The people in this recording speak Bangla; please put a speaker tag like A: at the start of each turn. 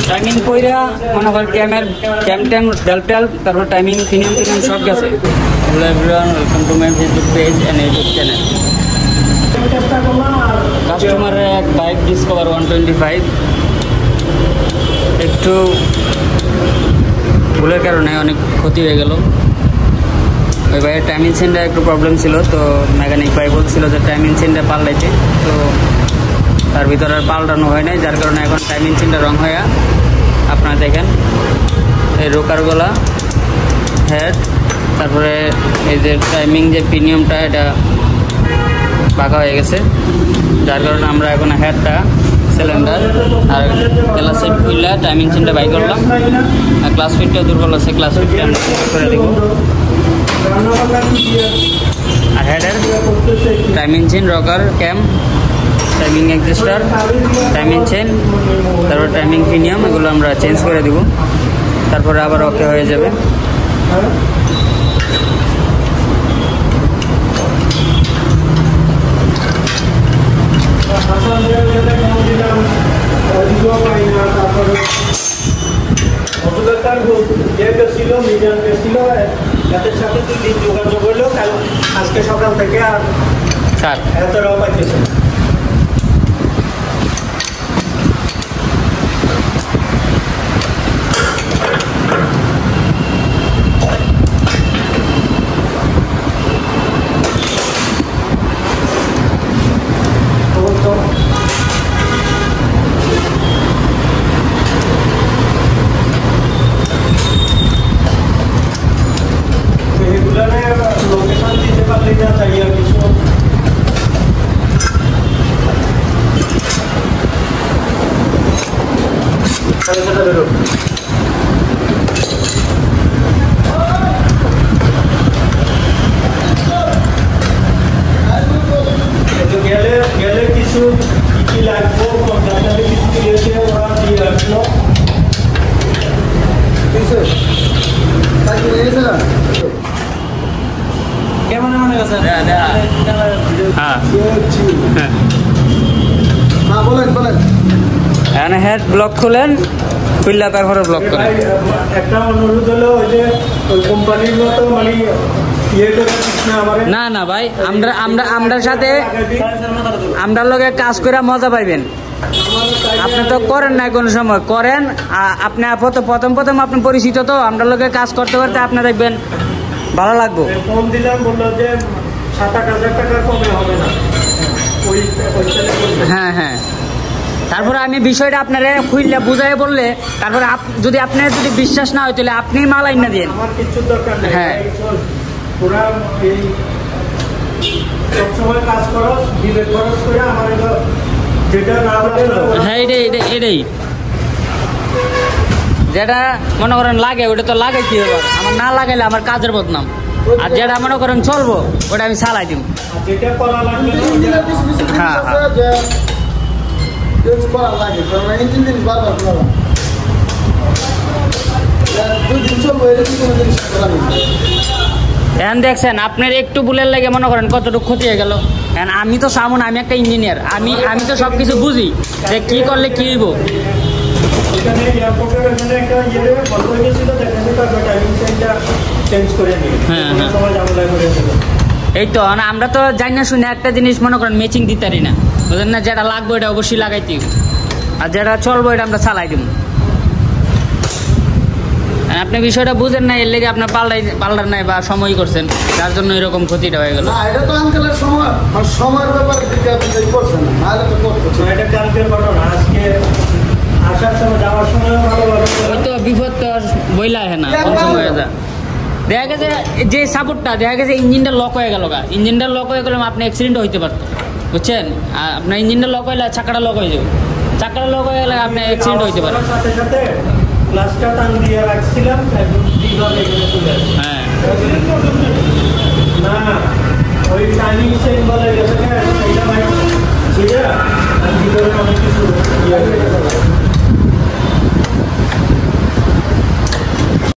A: টাইমিং কইরা মনে করেন ক্যাম ডেল তারপর টাইমিং প্রিমিয়াম সব গেছে। Hello everyone, welcome to my Facebook page and YouTube channel. কাস্টমারের এক বাইক ডিসকভার 125 একটু ভুলের কারণে অনেক ক্ষতি হয়ে গেল। ওই বাইকের টাইমিং চেনটা একটু প্রবলেম ছিল, তো মেকানিক ভাই বলছিল যে টাইমিং চেনটা পাল্টাইতে, তো তার ভিতরে আর পাল্টানো হয় নাই, যার কারণে এখন টাইমিং চেনটা রং হয়ে আপনারা দেখেন এই রোকারগুলা হেড, তারপরে এই যে টাইমিং যে প্রিমিয়ামটা এটা বাঁকা হয়ে গেছে, যার কারণে আমরা এখন হেডটা সিলিন্ডার আর ক্লাস সেট খুললে টাইমিং চেনটা বাই করলাম। আর ক্লাস ফিটটা দুর্বল আছে, ক্লাস ফিটটা আমরা করে দেব। আর হেডের টাইমিং চেন, রকার, ক্যাম, টাইমিং অ্যাডজাস্টার, টাইমিং চেন, তারপর টাইমিং প্রিমিয়াম এগুলো আমরা চেঞ্জ করে দেব, তারপরে আবার ওকে হয়ে যাবে।
B: যোগাযোগ হইলো আজকে সকাল থেকে আর এতটাও পাইতেছে। लोकेशन दीजिए पर ले जाना चाहिए किसको গেলে কিছু কি লাগবে কন্ট্রাক্টরে কিছু দিয়েছে, ওরা দিয়ে রাখলো। কিছু তাই দিয়েছে না কেমন মনে গেছে? হ্যাঁ বলেন।
A: এখানে হেড ব্লক খুলেন, খুললে তারপরে ব্লক করেন।
B: একটা অনুরোধ হলো ওই যে ওই কোম্পানির মতো মানে
A: না ভাই, আমরার সাথে আমরার লগে কাজ করে মজা পাইবেন। আপনি তো করেন না, কোনো সময় করেন। আপনি প্রথম আপনি পরিচিত, তো আমরা লোকে কাজ করতে আপনি দেখবেন ভালো লাগবে।
B: ফোন দিলাম, বললো যে 7-8 হাজার টাকা কমে হবে না।
A: হ্যাঁ, তারপরে আমি বিষয়টা আপনারা খুললে বুঝাই বললে, তারপরে যদি আপনার যদি বিশ্বাস না হয় তাহলে আপনি মাল আইনা দিন।
B: আমার কিছু দরকার নেই।
A: হ্যাঁ,
B: পুরা এই সবসময় কাজ করো, বিবেক খরচ করে আমার যেটা না লাগে।
A: হ্যাঁ, এটাই যেটা মনে করেন লাগে ওটা তো লাগাই কি হবে, আমার না লাগাইলে আমার কাজের বদনাম। আর যেটা মনে করেন চলবো ওটা আমি চালাই দিব। হ্যাঁ, এখন দেখছেন আপনার একটু ভুলের লাগে মনে করেন কতটুকু ক্ষতি হয়ে গেল। এখন আমি তো সামনে, আমি একটা ইঞ্জিনিয়ার, আমি তো সব কিছু বুঝি যে কি করলে কি হইব। এই তো আমরা তো জানি না শুনে একটা জিনিস মনে করেন ম্যাচিং দিতে পারি না, বুঝলেন না? যেটা লাগবে এটা অবশ্যই লাগাইতে, আর যেটা চলবো এটা আমরা চালাই দিব। আপনি বিষয়টা বুঝেন না, এর লেগে আপনার পাল্টার নাই বা সময় করছেন, যার জন্য এরকম ক্ষতিটা হয়ে গেল। বিপদ তো বইলা হয় না, কোন সময় দেখা গেছে যে সাপোর্টটা দেখা গেছে ইঞ্জিনটা লক হয়ে গেল, ইঞ্জিনটা লক হয়ে গেলে আপনি অ্যাক্সিডেন্ট হইতে পারতো, বুঝছেন? আপনার ইঞ্জিনটা লক হইলে চাকাটা লক হয়ে যাবে, চাকাটা লক হয়ে গেলে আপনি অ্যাক্সিডেন্ট হইতে পারে। হ্যাঁ,
B: না ওই টাইমিং চেঞ্জ বলে গেছে,